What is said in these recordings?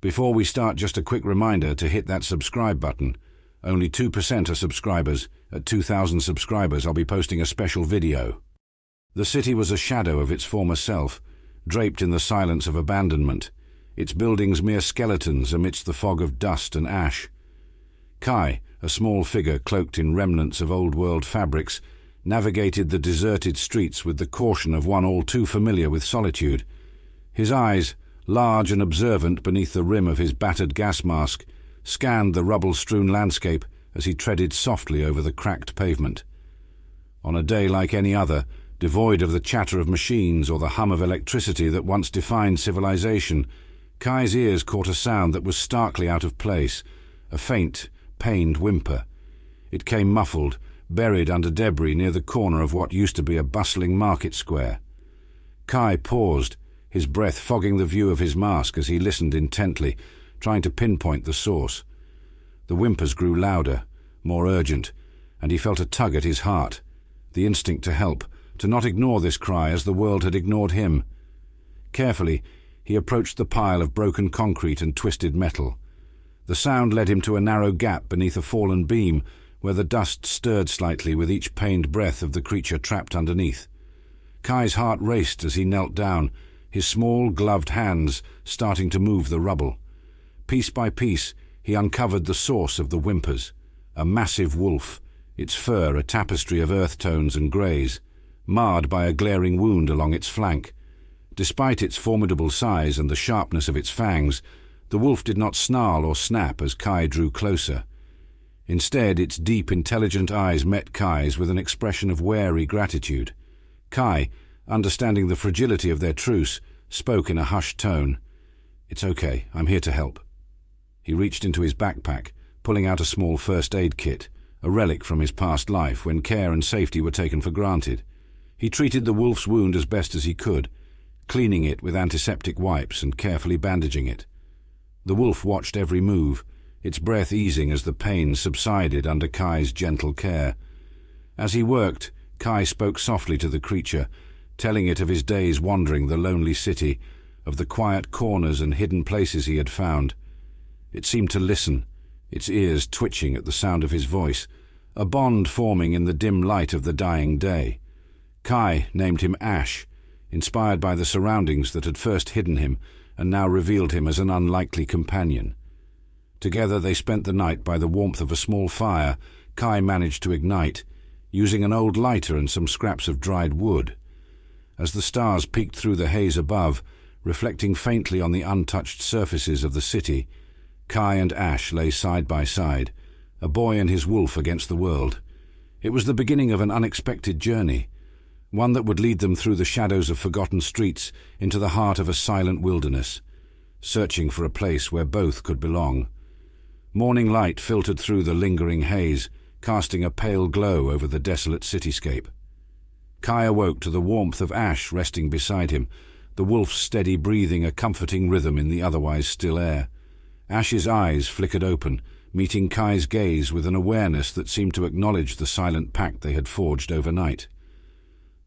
Before we start, just a quick reminder to hit that subscribe button. Only 2% are subscribers. At 2,000 subscribers, I'll be posting a special video. The city was a shadow of its former self, draped in the silence of abandonment, its buildings mere skeletons amidst the fog of dust and ash. Kai, a small figure cloaked in remnants of old-world fabrics, navigated the deserted streets with the caution of one all too familiar with solitude. His eyes, large and observant beneath the rim of his battered gas mask, scanned the rubble-strewn landscape as he treaded softly over the cracked pavement. On a day like any other, devoid of the chatter of machines or the hum of electricity that once defined civilization, Kai's ears caught a sound that was starkly out of place, a faint, pained whimper. It came muffled, buried under debris near the corner of what used to be a bustling market square. Kai paused, his breath fogging the view of his mask as he listened intently, trying to pinpoint the source. The whimpers grew louder, more urgent, and he felt a tug at his heart, the instinct to help, to not ignore this cry as the world had ignored him. Carefully, he approached the pile of broken concrete and twisted metal. The sound led him to a narrow gap beneath a fallen beam where the dust stirred slightly with each pained breath of the creature trapped underneath. Kai's heart raced as he knelt down, his small, gloved hands starting to move the rubble. Piece by piece, he uncovered the source of the whimpers, a massive wolf, its fur a tapestry of earth tones and greys, marred by a glaring wound along its flank. Despite its formidable size and the sharpness of its fangs, the wolf did not snarl or snap as Kai drew closer. Instead, its deep, intelligent eyes met Kai's with an expression of wary gratitude. Kai, understanding the fragility of their truce, spoke in a hushed tone. "It's okay, I'm here to help." He reached into his backpack, pulling out a small first aid kit, a relic from his past life when care and safety were taken for granted. He treated the wolf's wound as best as he could, cleaning it with antiseptic wipes and carefully bandaging it. The wolf watched every move, its breath easing as the pain subsided under Kai's gentle care. As he worked, Kai spoke softly to the creature, telling it of his days wandering the lonely city, of the quiet corners and hidden places he had found. It seemed to listen, its ears twitching at the sound of his voice, a bond forming in the dim light of the dying day. Kai named him Ash, inspired by the surroundings that had first hidden him and now revealed him as an unlikely companion. Together they spent the night by the warmth of a small fire Kai managed to ignite, using an old lighter and some scraps of dried wood. As the stars peeked through the haze above, reflecting faintly on the untouched surfaces of the city, Kai and Ash lay side by side, a boy and his wolf against the world. It was the beginning of an unexpected journey, one that would lead them through the shadows of forgotten streets into the heart of a silent wilderness, searching for a place where both could belong. Morning light filtered through the lingering haze, casting a pale glow over the desolate cityscape. Kai awoke to the warmth of Ash resting beside him, the wolf's steady breathing a comforting rhythm in the otherwise still air. Ash's eyes flickered open, meeting Kai's gaze with an awareness that seemed to acknowledge the silent pact they had forged overnight.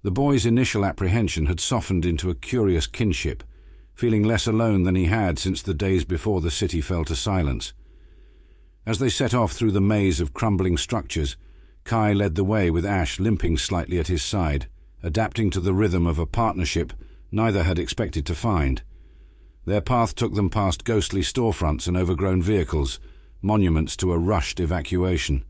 The boy's initial apprehension had softened into a curious kinship, feeling less alone than he had since the days before the city fell to silence. As they set off through the maze of crumbling structures, Kai led the way with Ash limping slightly at his side, adapting to the rhythm of a partnership neither had expected to find. Their path took them past ghostly storefronts and overgrown vehicles, monuments to a rushed evacuation.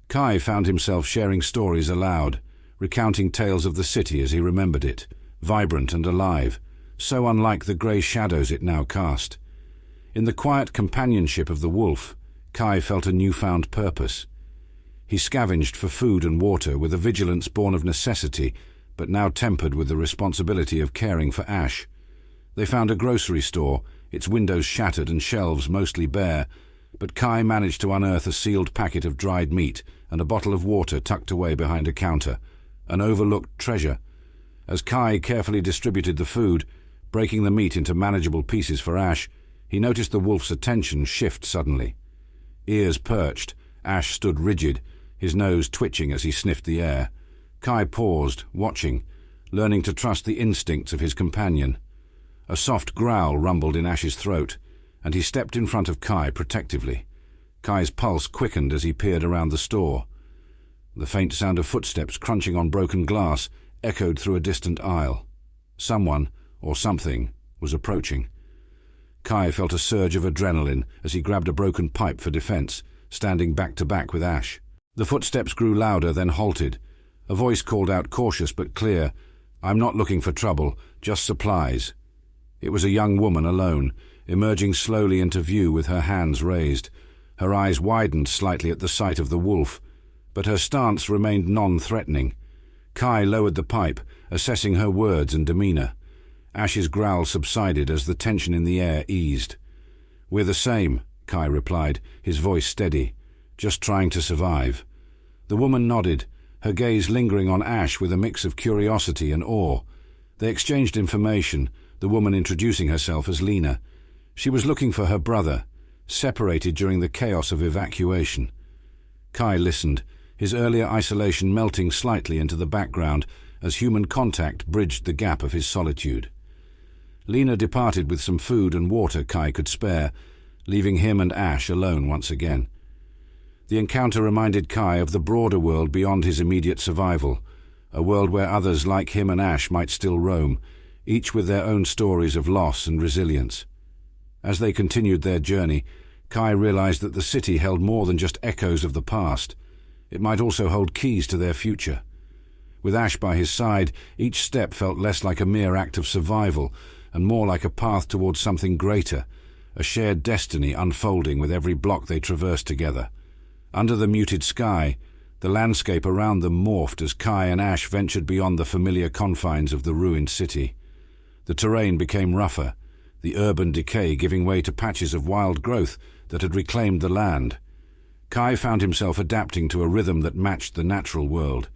Kai found himself sharing stories aloud, recounting tales of the city as he remembered it, vibrant and alive, so unlike the grey shadows it now cast. In the quiet companionship of the wolf, Kai felt a newfound purpose. He scavenged for food and water with a vigilance born of necessity, but now tempered with the responsibility of caring for Ash. They found a grocery store, its windows shattered and shelves mostly bare, but Kai managed to unearth a sealed packet of dried meat and a bottle of water tucked away behind a counter, an overlooked treasure. As Kai carefully distributed the food, breaking the meat into manageable pieces for Ash, he noticed the wolf's attention shift suddenly. Ears perched, Ash stood rigid, his nose twitching as he sniffed the air. Kai paused, watching, learning to trust the instincts of his companion. A soft growl rumbled in Ash's throat, and he stepped in front of Kai protectively. Kai's pulse quickened as he peered around the store. The faint sound of footsteps crunching on broken glass echoed through a distant aisle. Someone, or something, was approaching. Kai felt a surge of adrenaline as he grabbed a broken pipe for defense, standing back to back with Ash. The footsteps grew louder, then halted. A voice called out, cautious but clear, "I'm not looking for trouble, just supplies." It was a young woman alone, emerging slowly into view with her hands raised. Her eyes widened slightly at the sight of the wolf, but her stance remained non-threatening. Kai lowered the pipe, assessing her words and demeanor. Ash's growl subsided as the tension in the air eased. "We're the same," Kai replied, his voice steady. "Just trying to survive." The woman nodded, her gaze lingering on Ash with a mix of curiosity and awe. They exchanged information, the woman introducing herself as Lena. She was looking for her brother, separated during the chaos of evacuation. Kai listened, his earlier isolation melting slightly into the background as human contact bridged the gap of his solitude. Lena departed with some food and water Kai could spare, leaving him and Ash alone once again. The encounter reminded Kai of the broader world beyond his immediate survival, a world where others like him and Ash might still roam, each with their own stories of loss and resilience. As they continued their journey, Kai realized that the city held more than just echoes of the past. It might also hold keys to their future. With Ash by his side, each step felt less like a mere act of survival and more like a path towards something greater, a shared destiny unfolding with every block they traversed together. Under the muted sky, the landscape around them morphed as Kai and Ash ventured beyond the familiar confines of the ruined city. The terrain became rougher, the urban decay giving way to patches of wild growth that had reclaimed the land. Kai found himself adapting to a rhythm that matched the natural world,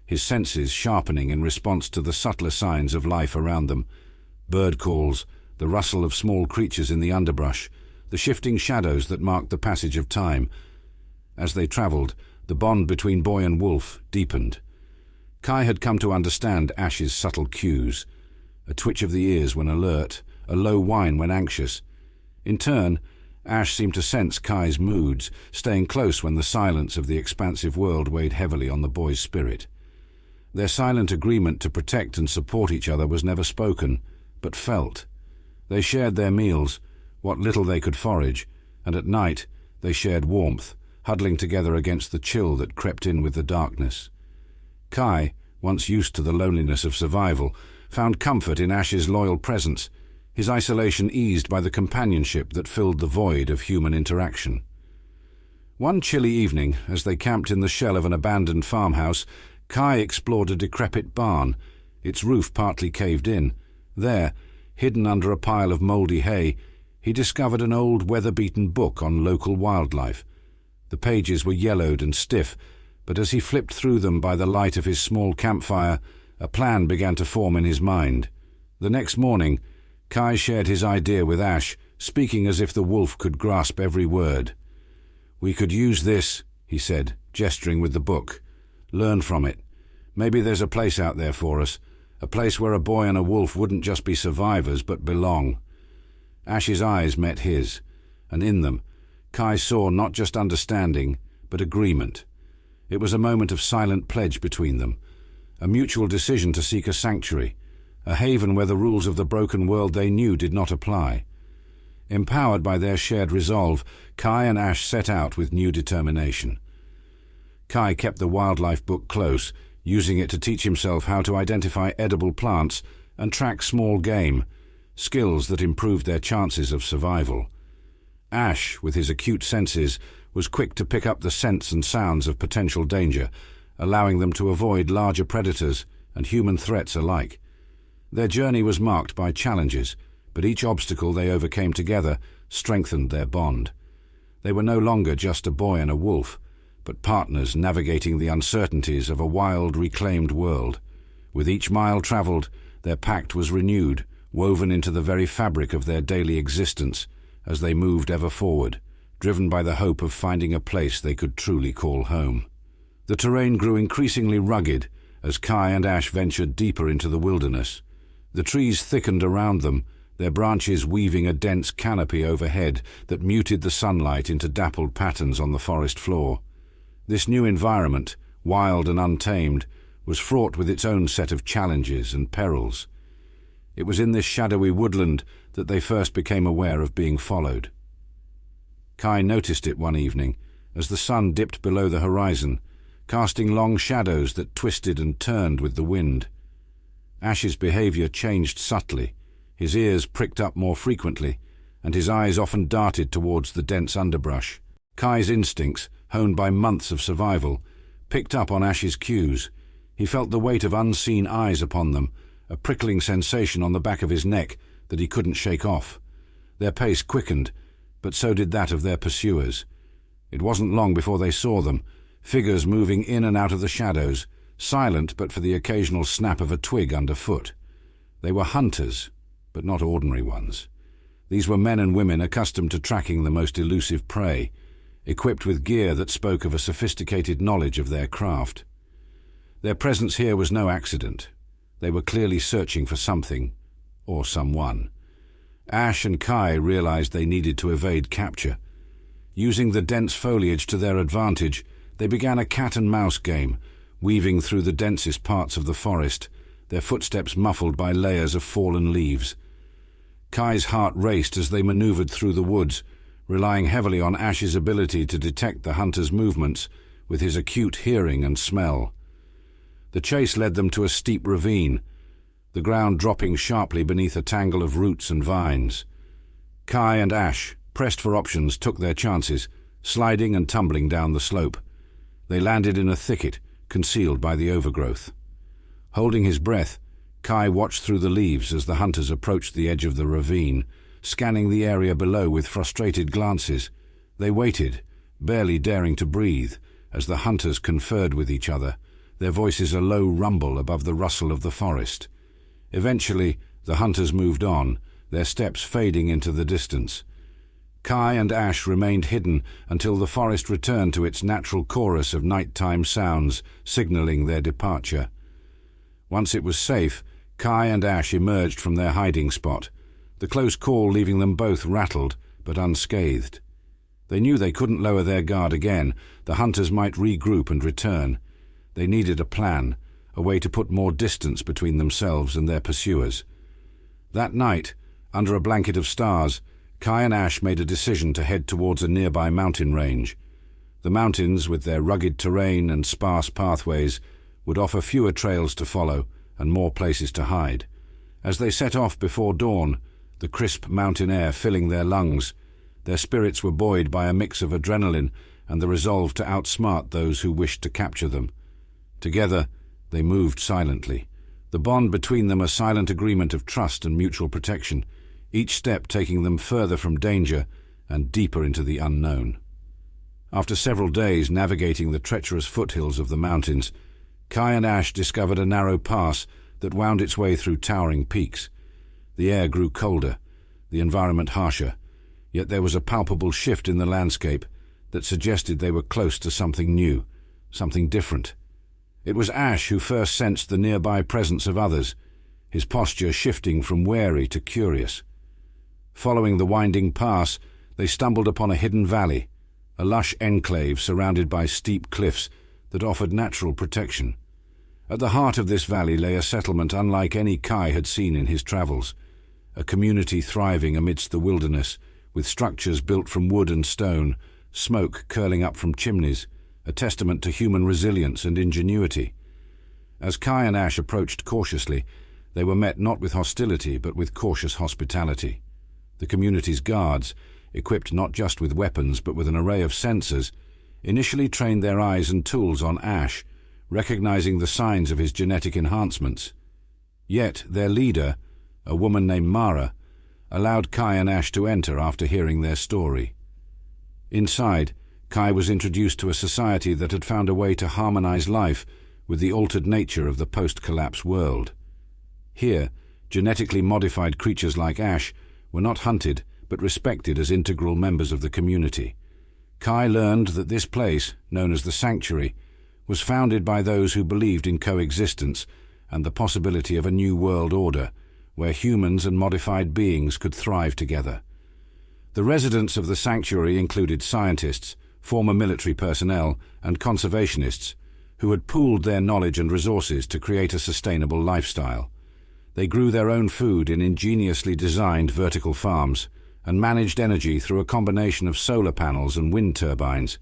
his senses sharpening in response to the subtler signs of life around them. Bird calls, the rustle of small creatures in the underbrush, the shifting shadows that marked the passage of time. As they traveled, the bond between boy and wolf deepened. Kai had come to understand Ash's subtle cues, a twitch of the ears when alert, a low whine when anxious. In turn, Ash seemed to sense Kai's moods, staying close when the silence of the expansive world weighed heavily on the boy's spirit. Their silent agreement to protect and support each other was never spoken, but felt. They shared their meals, what little they could forage, and at night they shared warmth, huddling together against the chill that crept in with the darkness. Kai, once used to the loneliness of survival, found comfort in Ash's loyal presence, his isolation eased by the companionship that filled the void of human interaction. One chilly evening, as they camped in the shell of an abandoned farmhouse, Kai explored a decrepit barn, its roof partly caved in. There, hidden under a pile of mouldy hay, he discovered an old weather-beaten book on local wildlife. The pages were yellowed and stiff, but as he flipped through them by the light of his small campfire, a plan began to form in his mind. The next morning, Kai shared his idea with Ash, speaking as if the wolf could grasp every word. "We could use this," he said, gesturing with the book. "Learn from it. Maybe there's a place out there for us, a place where a boy and a wolf wouldn't just be survivors but belong." Ash's eyes met his, and in them, Kai saw not just understanding, but agreement. It was a moment of silent pledge between them, a mutual decision to seek a sanctuary, a haven where the rules of the broken world they knew did not apply. Empowered by their shared resolve, Kai and Ash set out with new determination. Kai kept the wildlife book close, using it to teach himself how to identify edible plants and track small game, skills that improved their chances of survival. Ash, with his acute senses, was quick to pick up the scents and sounds of potential danger, allowing them to avoid larger predators and human threats alike. Their journey was marked by challenges, but each obstacle they overcame together strengthened their bond. They were no longer just a boy and a wolf, but partners navigating the uncertainties of a wild, reclaimed world. With each mile traveled, their pact was renewed, woven into the very fabric of their daily existence as they moved ever forward, driven by the hope of finding a place they could truly call home. The terrain grew increasingly rugged as Kai and Ash ventured deeper into the wilderness. The trees thickened around them, their branches weaving a dense canopy overhead that muted the sunlight into dappled patterns on the forest floor. This new environment, wild and untamed, was fraught with its own set of challenges and perils. It was in this shadowy woodland that they first became aware of being followed. Kai noticed it one evening as the sun dipped below the horizon, casting long shadows that twisted and turned with the wind. Ash's behavior changed subtly. His ears pricked up more frequently, and his eyes often darted towards the dense underbrush. Kai's instincts, honed by months of survival, picked up on Ash's cues. He felt the weight of unseen eyes upon them, a prickling sensation on the back of his neck that he couldn't shake off. Their pace quickened, but so did that of their pursuers. It wasn't long before they saw them, figures moving in and out of the shadows, silent but for the occasional snap of a twig underfoot. They were hunters, but not ordinary ones. These were men and women accustomed to tracking the most elusive prey, equipped with gear that spoke of a sophisticated knowledge of their craft. Their presence here was no accident. They were clearly searching for something, or someone. Ash and Kai realized they needed to evade capture. Using the dense foliage to their advantage, they began a cat-and-mouse game, weaving through the densest parts of the forest, their footsteps muffled by layers of fallen leaves. Kai's heart raced as they maneuvered through the woods, relying heavily on Ash's ability to detect the hunter's movements with his acute hearing and smell. The chase led them to a steep ravine, the ground dropping sharply beneath a tangle of roots and vines. Kai and Ash, pressed for options, took their chances, sliding and tumbling down the slope. They landed in a thicket, concealed by the overgrowth. Holding his breath, Kai watched through the leaves as the hunters approached the edge of the ravine, scanning the area below with frustrated glances. They waited, barely daring to breathe, as the hunters conferred with each other, their voices a low rumble above the rustle of the forest. Eventually, the hunters moved on, their steps fading into the distance. Kai and Ash remained hidden until the forest returned to its natural chorus of nighttime sounds, signaling their departure. Once it was safe, Kai and Ash emerged from their hiding spot, the close call leaving them both rattled but unscathed. They knew they couldn't lower their guard again. The hunters might regroup and return. They needed a plan, a way to put more distance between themselves and their pursuers. That night, under a blanket of stars, Kai and Ash made a decision to head towards a nearby mountain range. The mountains, with their rugged terrain and sparse pathways, would offer fewer trails to follow and more places to hide. As they set off before dawn, the crisp mountain air filling their lungs, their spirits were buoyed by a mix of adrenaline and the resolve to outsmart those who wished to capture them. Together, they moved silently, the bond between them a silent agreement of trust and mutual protection, each step taking them further from danger and deeper into the unknown. After several days navigating the treacherous foothills of the mountains, Kai and Ash discovered a narrow pass that wound its way through towering peaks. The air grew colder, the environment harsher, yet there was a palpable shift in the landscape that suggested they were close to something new, something different. It was Ash who first sensed the nearby presence of others, his posture shifting from wary to curious. Following the winding pass, they stumbled upon a hidden valley, a lush enclave surrounded by steep cliffs that offered natural protection. At the heart of this valley lay a settlement unlike any Kai had seen in his travels, a community thriving amidst the wilderness, with structures built from wood and stone, smoke curling up from chimneys, a testament to human resilience and ingenuity. As Kai and Ash approached cautiously, they were met not with hostility but with cautious hospitality. The community's guards, equipped not just with weapons but with an array of sensors, initially trained their eyes and tools on Ash, recognizing the signs of his genetic enhancements. Yet their leader, a woman named Mara, allowed Kai and Ash to enter after hearing their story. Inside, Kai was introduced to a society that had found a way to harmonize life with the altered nature of the post-collapse world. Here, genetically modified creatures like Ash were not hunted but respected as integral members of the community. Kai learned that this place, known as the Sanctuary, was founded by those who believed in coexistence and the possibility of a new world order, where humans and modified beings could thrive together. The residents of the sanctuary included scientists, former military personnel, and conservationists who had pooled their knowledge and resources to create a sustainable lifestyle. They grew their own food in ingeniously designed vertical farms and managed energy through a combination of solar panels and wind turbines.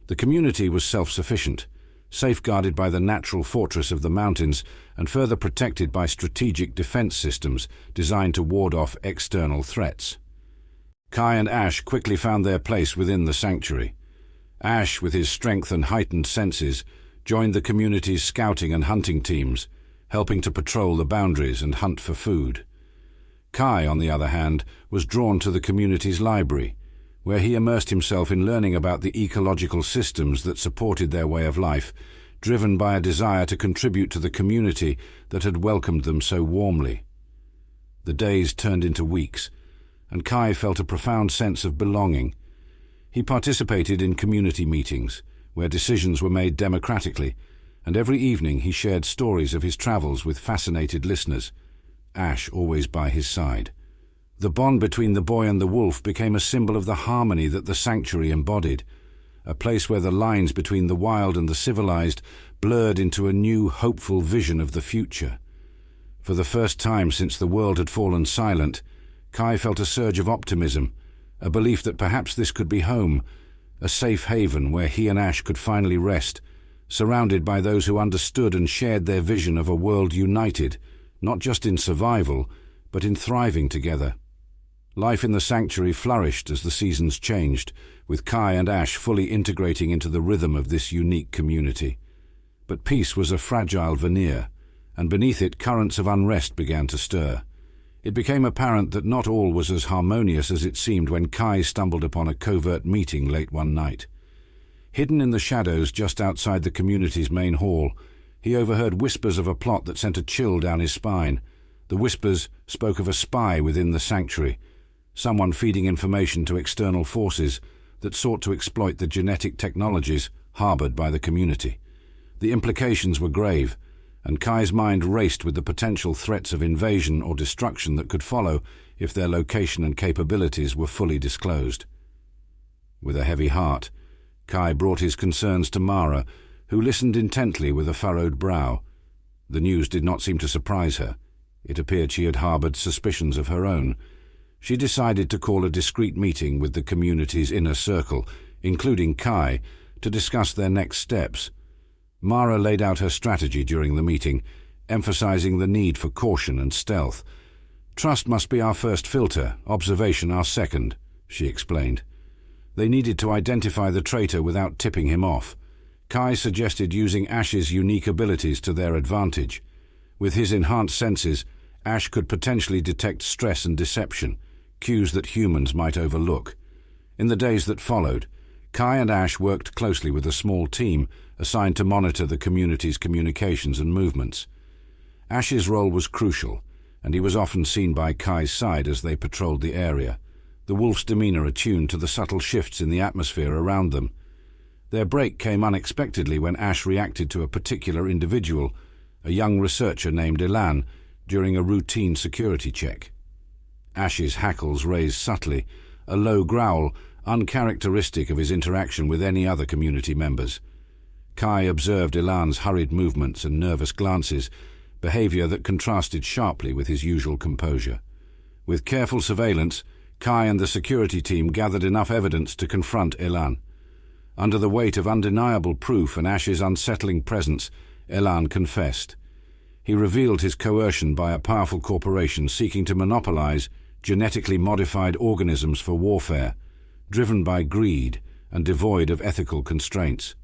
The community was self-sufficient, safeguarded by the natural fortress of the mountains and further protected by strategic defense systems designed to ward off external threats. Kai and Ash quickly found their place within the sanctuary. Ash, with his strength and heightened senses, joined the community's scouting and hunting teams, helping to patrol the boundaries and hunt for food. Kai, on the other hand, was drawn to the community's library, where he immersed himself in learning about the ecological systems that supported their way of life, driven by a desire to contribute to the community that had welcomed them so warmly. The days turned into weeks, and Kai felt a profound sense of belonging. He participated in community meetings, where decisions were made democratically, and every evening he shared stories of his travels with fascinated listeners, Ash always by his side. The bond between the boy and the wolf became a symbol of the harmony that the sanctuary embodied, a place where the lines between the wild and the civilized blurred into a new, hopeful vision of the future. For the first time since the world had fallen silent, Kai felt a surge of optimism, a belief that perhaps this could be home, a safe haven where he and Ash could finally rest, surrounded by those who understood and shared their vision of a world united, not just in survival, but in thriving together. Life in the sanctuary flourished as the seasons changed, with Kai and Ash fully integrating into the rhythm of this unique community. But peace was a fragile veneer, and beneath it currents of unrest began to stir. It became apparent that not all was as harmonious as it seemed when Kai stumbled upon a covert meeting late one night. Hidden in the shadows just outside the community's main hall, he overheard whispers of a plot that sent a chill down his spine. The whispers spoke of a spy within the sanctuary, someone feeding information to external forces that sought to exploit the genetic technologies harbored by the community. The implications were grave, and Kai's mind raced with the potential threats of invasion or destruction that could follow if their location and capabilities were fully disclosed. With a heavy heart, Kai brought his concerns to Mara, who listened intently with a furrowed brow. The news did not seem to surprise her. It appeared she had harbored suspicions of her own. She decided to call a discreet meeting with the community's inner circle, including Kai, to discuss their next steps. Mara laid out her strategy during the meeting, emphasizing the need for caution and stealth. "Trust must be our first filter, observation our second," she explained. They needed to identify the traitor without tipping him off. Kai suggested using Ash's unique abilities to their advantage. With his enhanced senses, Ash could potentially detect stress and deception, cues that humans might overlook. In the days that followed, Kai and Ash worked closely with a small team assigned to monitor the community's communications and movements. Ash's role was crucial, and he was often seen by Kai's side as they patrolled the area, the wolf's demeanor attuned to the subtle shifts in the atmosphere around them. Their break came unexpectedly when Ash reacted to a particular individual, a young researcher named Elan, during a routine security check. Ash's hackles raised subtly, a low growl uncharacteristic of his interaction with any other community members. Kai observed Elan's hurried movements and nervous glances, behavior that contrasted sharply with his usual composure. With careful surveillance, Kai and the security team gathered enough evidence to confront Elan. Under the weight of undeniable proof and Ash's unsettling presence, Elan confessed. He revealed his coercion by a powerful corporation seeking to monopolize genetically modified organisms for warfare, driven by greed and devoid of ethical constraints.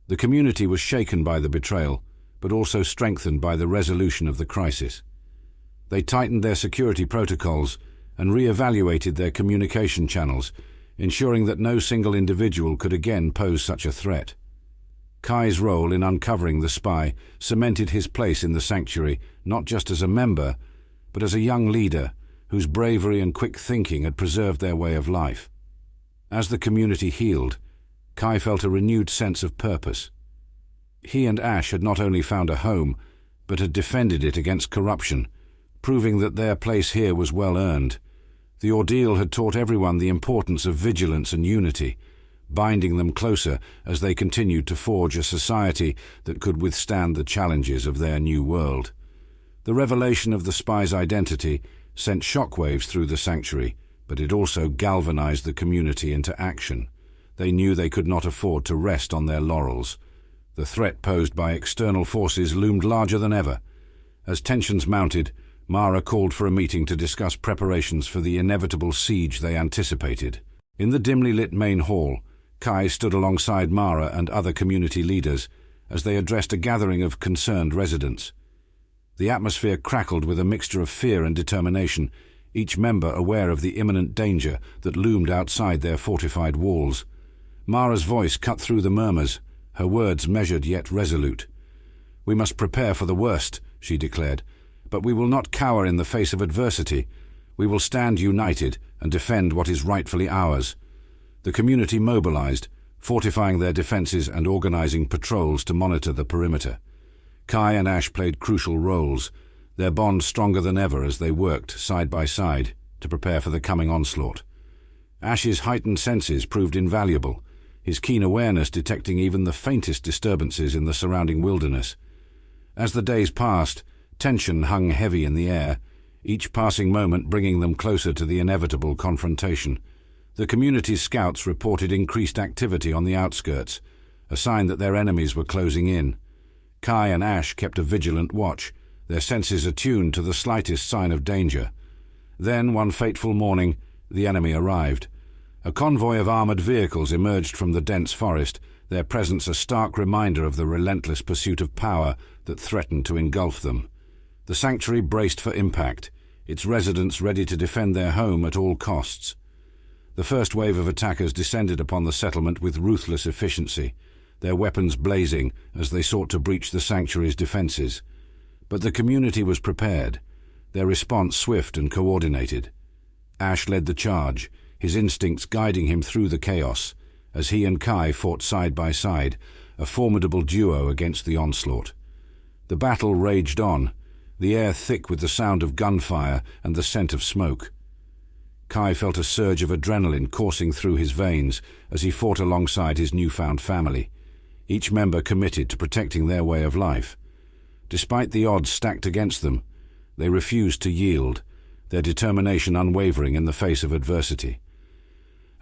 The community was shaken by the betrayal, but also strengthened by the resolution of the crisis. They tightened their security protocols and re-evaluated their communication channels, ensuring that no single individual could again pose such a threat. Kai's role in uncovering the spy cemented his place in the sanctuary not just as a member, but as a young leader whose bravery and quick thinking had preserved their way of life. As the community healed, Kai felt a renewed sense of purpose. He and Ash had not only found a home, but had defended it against corruption, proving that their place here was well earned. The ordeal had taught everyone the importance of vigilance and unity, binding them closer as they continued to forge a society that could withstand the challenges of their new world. The revelation of the spy's identity sent shockwaves through the sanctuary, but it also galvanized the community into action. They knew they could not afford to rest on their laurels. The threat posed by external forces loomed larger than ever. As tensions mounted, Mara called for a meeting to discuss preparations for the inevitable siege they anticipated. In the dimly lit main hall, Kai stood alongside Mara and other community leaders as they addressed a gathering of concerned residents. The atmosphere crackled with a mixture of fear and determination, each member aware of the imminent danger that loomed outside their fortified walls. Mara's voice cut through the murmurs, her words measured yet resolute. "We must prepare for the worst," she declared, "but we will not cower in the face of adversity. We will stand united and defend what is rightfully ours." The community mobilized, fortifying their defenses and organizing patrols to monitor the perimeter. Kai and Ash played crucial roles, their bond stronger than ever as they worked side by side to prepare for the coming onslaught. Ash's heightened senses proved invaluable, his keen awareness detecting even the faintest disturbances in the surrounding wilderness. As the days passed, tension hung heavy in the air, each passing moment bringing them closer to the inevitable confrontation. The community's scouts reported increased activity on the outskirts, a sign that their enemies were closing in. Kai and Ash kept a vigilant watch, their senses attuned to the slightest sign of danger. Then, one fateful morning, the enemy arrived. A convoy of armored vehicles emerged from the dense forest, their presence a stark reminder of the relentless pursuit of power that threatened to engulf them. The sanctuary braced for impact, its residents ready to defend their home at all costs. The first wave of attackers descended upon the settlement with ruthless efficiency, their weapons blazing as they sought to breach the sanctuary's defenses. But the community was prepared, their response swift and coordinated. Ash led the charge, his instincts guiding him through the chaos, as he and Kai fought side by side, a formidable duo against the onslaught. The battle raged on, the air thick with the sound of gunfire and the scent of smoke. Kai felt a surge of adrenaline coursing through his veins as he fought alongside his newfound family, each member committed to protecting their way of life. Despite the odds stacked against them, they refused to yield, their determination unwavering in the face of adversity.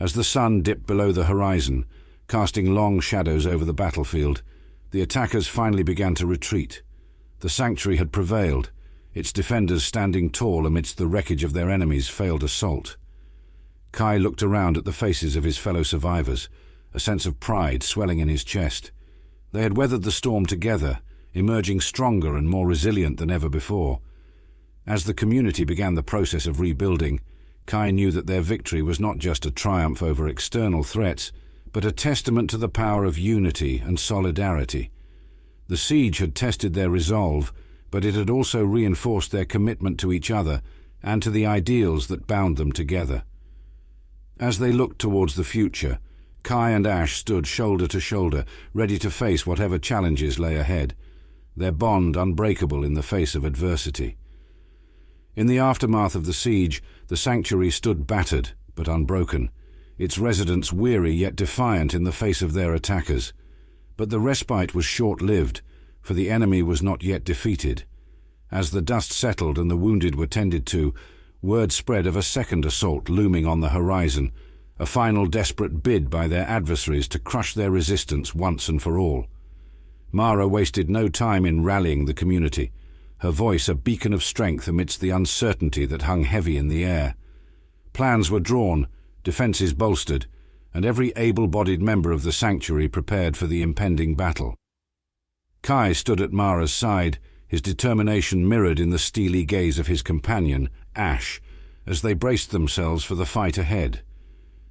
As the sun dipped below the horizon, casting long shadows over the battlefield, the attackers finally began to retreat. The sanctuary had prevailed, its defenders standing tall amidst the wreckage of their enemies' failed assault. Kai looked around at the faces of his fellow survivors, a sense of pride swelling in his chest. They had weathered the storm together, emerging stronger and more resilient than ever before. As the community began the process of rebuilding, Kai knew that their victory was not just a triumph over external threats, but a testament to the power of unity and solidarity. The siege had tested their resolve, but it had also reinforced their commitment to each other and to the ideals that bound them together. As they looked towards the future, Kai and Ash stood shoulder to shoulder, ready to face whatever challenges lay ahead, their bond unbreakable in the face of adversity. In the aftermath of the siege, the sanctuary stood battered but unbroken, its residents weary yet defiant in the face of their attackers. But the respite was short-lived, for the enemy was not yet defeated. As the dust settled and the wounded were tended to, word spread of a second assault looming on the horizon, a final desperate bid by their adversaries to crush their resistance once and for all. Mara wasted no time in rallying the community, her voice a beacon of strength amidst the uncertainty that hung heavy in the air. Plans were drawn, defenses bolstered, and every able-bodied member of the sanctuary prepared for the impending battle. Kai stood at Mara's side, his determination mirrored in the steely gaze of his companion, Ash, as they braced themselves for the fight ahead.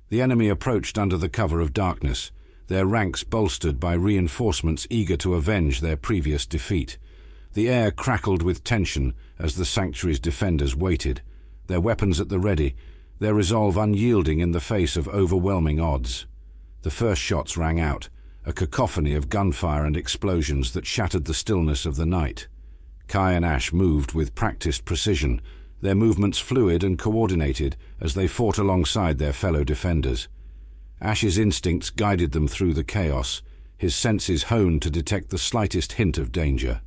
The enemy approached under the cover of darkness, their ranks bolstered by reinforcements eager to avenge their previous defeat. The air crackled with tension as the sanctuary's defenders waited, their weapons at the ready, their resolve unyielding in the face of overwhelming odds. The first shots rang out, a cacophony of gunfire and explosions that shattered the stillness of the night. Kai and Ash moved with practiced precision, their movements fluid and coordinated as they fought alongside their fellow defenders. Ash's instincts guided them through the chaos, his senses honed to detect the slightest hint of danger.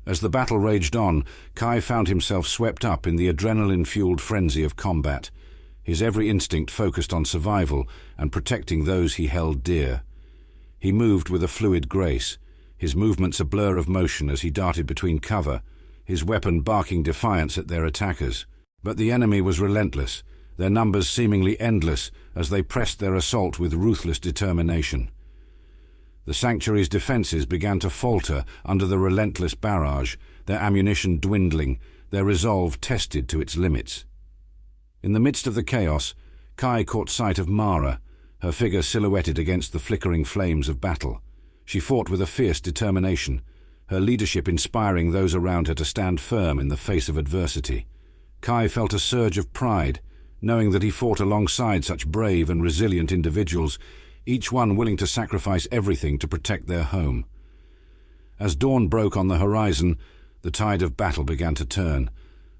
As the battle raged on, Kai found himself swept up in the adrenaline-fueled frenzy of combat, his every instinct focused on survival and protecting those he held dear. He moved with a fluid grace, his movements a blur of motion as he darted between cover, his weapon barking defiance at their attackers. But the enemy was relentless, their numbers seemingly endless as they pressed their assault with ruthless determination. The sanctuary's defenses began to falter under the relentless barrage, their ammunition dwindling, their resolve tested to its limits. In the midst of the chaos, Kai caught sight of Mara, her figure silhouetted against the flickering flames of battle. She fought with a fierce determination, her leadership inspiring those around her to stand firm in the face of adversity. Kai felt a surge of pride, knowing that he fought alongside such brave and resilient individuals, each one willing to sacrifice everything to protect their home. As dawn broke on the horizon, the tide of battle began to turn.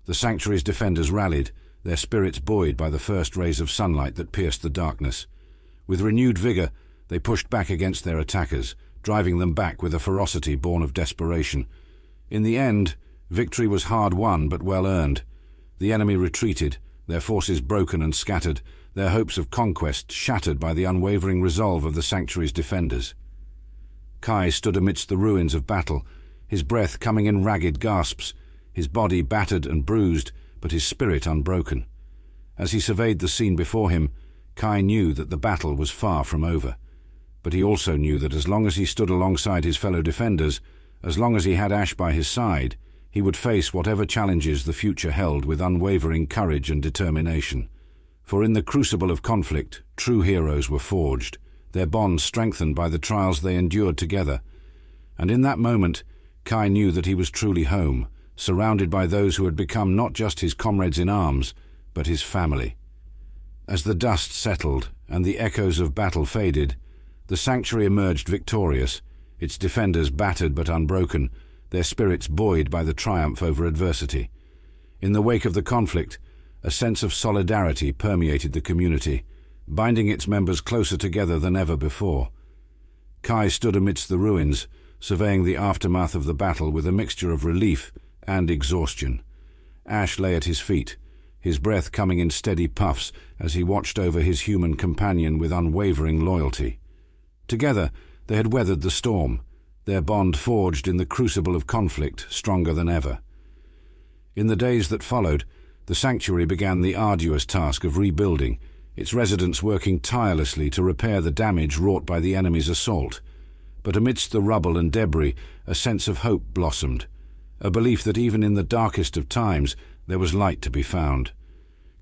The sanctuary's defenders rallied, their spirits buoyed by the first rays of sunlight that pierced the darkness. With renewed vigor, they pushed back against their attackers, driving them back with a ferocity born of desperation. In the end, victory was hard won but well earned. The enemy retreated, their forces broken and scattered, their hopes of conquest shattered by the unwavering resolve of the sanctuary's defenders. Kai stood amidst the ruins of battle, his breath coming in ragged gasps, his body battered and bruised, but his spirit unbroken. As he surveyed the scene before him, Kai knew that the battle was far from over. But he also knew that as long as he stood alongside his fellow defenders, as long as he had Ash by his side, he would face whatever challenges the future held with unwavering courage and determination. For in the crucible of conflict, true heroes were forged, their bonds strengthened by the trials they endured together. And in that moment, Kai knew that he was truly home, surrounded by those who had become not just his comrades in arms, but his family. As the dust settled and the echoes of battle faded, the sanctuary emerged victorious, its defenders battered but unbroken, their spirits buoyed by the triumph over adversity. In the wake of the conflict, a sense of solidarity permeated the community, binding its members closer together than ever before. Kai stood amidst the ruins, surveying the aftermath of the battle with a mixture of relief and exhaustion. Ash lay at his feet, his breath coming in steady puffs as he watched over his human companion with unwavering loyalty. Together, they had weathered the storm, their bond forged in the crucible of conflict stronger than ever. In the days that followed, the sanctuary began the arduous task of rebuilding, its residents working tirelessly to repair the damage wrought by the enemy's assault. But amidst the rubble and debris, a sense of hope blossomed, a belief that even in the darkest of times there was light to be found.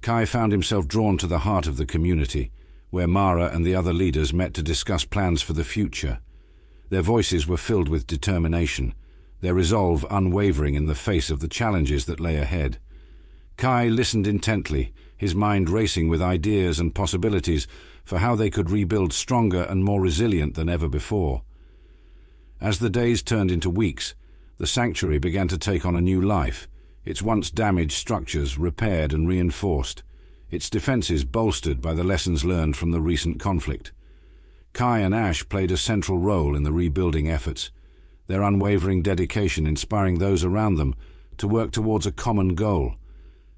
Kai found himself drawn to the heart of the community, where Mara and the other leaders met to discuss plans for the future. Their voices were filled with determination, their resolve unwavering in the face of the challenges that lay ahead. Kai listened intently, his mind racing with ideas and possibilities for how they could rebuild stronger and more resilient than ever before. As the days turned into weeks, the sanctuary began to take on a new life, its once damaged structures repaired and reinforced, its defenses bolstered by the lessons learned from the recent conflict. Kai and Ash played a central role in the rebuilding efforts, their unwavering dedication inspiring those around them to work towards a common goal.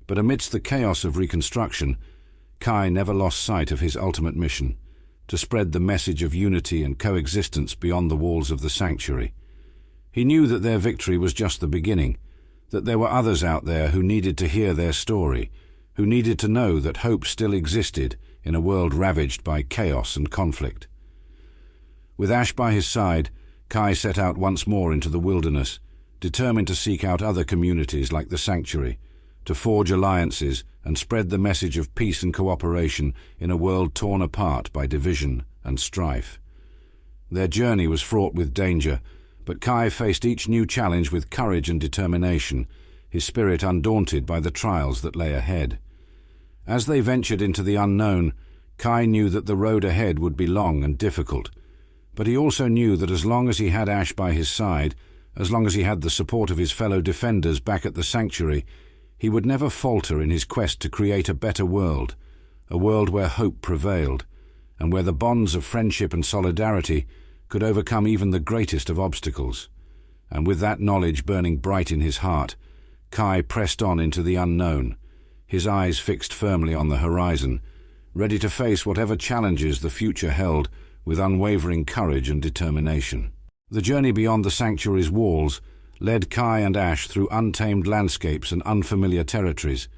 But amidst the chaos of reconstruction, Kai never lost sight of his ultimate mission, to spread the message of unity and coexistence beyond the walls of the sanctuary. He knew that their victory was just the beginning, that there were others out there who needed to hear their story, who needed to know that hope still existed in a world ravaged by chaos and conflict. With Ash by his side, Kai set out once more into the wilderness, determined to seek out other communities like the sanctuary, to forge alliances and spread the message of peace and cooperation in a world torn apart by division and strife. Their journey was fraught with danger, but Kai faced each new challenge with courage and determination, his spirit undaunted by the trials that lay ahead. As they ventured into the unknown, Kai knew that the road ahead would be long and difficult, but he also knew that as long as he had Ash by his side, As long as he had the support of his fellow defenders back at the sanctuary, he would never falter in his quest to create a better world, a world where hope prevailed, and where the bonds of friendship and solidarity could overcome even the greatest of obstacles. And with that knowledge burning bright in his heart, Kai pressed on into the unknown, his eyes fixed firmly on the horizon, ready to face whatever challenges the future held with unwavering courage and determination. The journey beyond the sanctuary's walls led Kai and Ash through untamed landscapes and unfamiliar territories,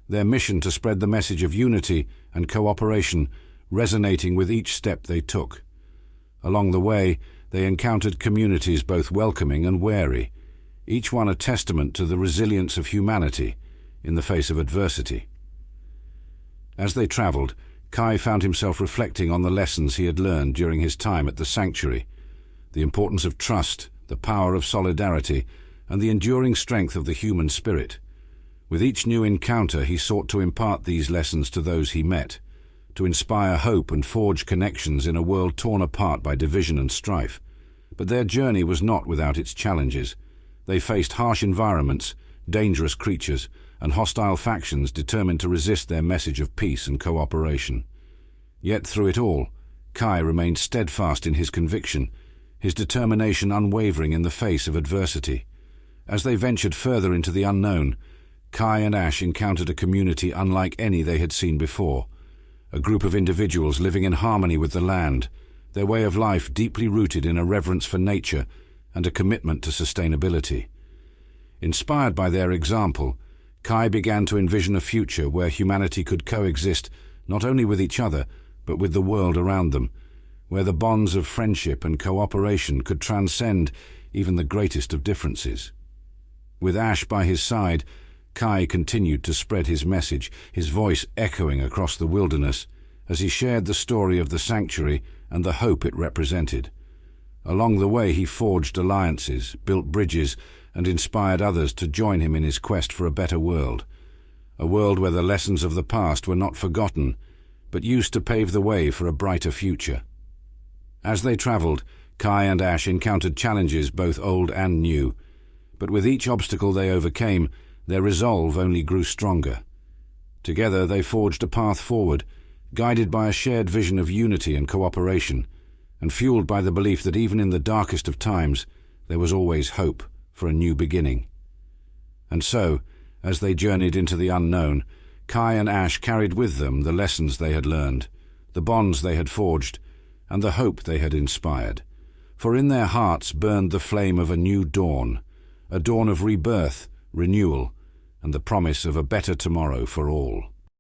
their mission to spread the message of unity and cooperation resonating with each step they took. Along the way, they encountered communities both welcoming and wary, each one a testament to the resilience of humanity in the face of adversity. As they traveled, Kai found himself reflecting on the lessons he had learned during his time at the sanctuary, the importance of trust, the power of solidarity, and the enduring strength of the human spirit. With each new encounter, he sought to impart these lessons to those he met, to inspire hope and forge connections in a world torn apart by division and strife. But their journey was not without its challenges. They faced harsh environments, dangerous creatures, and hostile factions determined to resist their message of peace and cooperation. Yet through it all, Kai remained steadfast in his conviction, his determination unwavering in the face of adversity. As they ventured further into the unknown, Kai and Ash encountered a community unlike any they had seen before, a group of individuals living in harmony with the land, their way of life deeply rooted in a reverence for nature and a commitment to sustainability. Inspired by their example, Kai began to envision a future where humanity could coexist not only with each other, but with the world around them, where the bonds of friendship and cooperation could transcend even the greatest of differences. With Ash by his side, Kai continued to spread his message, his voice echoing across the wilderness as he shared the story of the sanctuary and the hope it represented. Along the way, he forged alliances, built bridges, and inspired others to join him in his quest for a better world, a world where the lessons of the past were not forgotten, but used to pave the way for a brighter future. As they traveled, Kai and Ash encountered challenges both old and new, but with each obstacle they overcame, their resolve only grew stronger. Together they forged a path forward, guided by a shared vision of unity and cooperation, and fueled by the belief that even in the darkest of times, there was always hope for a new beginning. And so, as they journeyed into the unknown, Kai and Ash carried with them the lessons they had learned, the bonds they had forged, and the hope they had inspired. For in their hearts burned the flame of a new dawn, a dawn of rebirth, renewal, and the promise of a better tomorrow for all.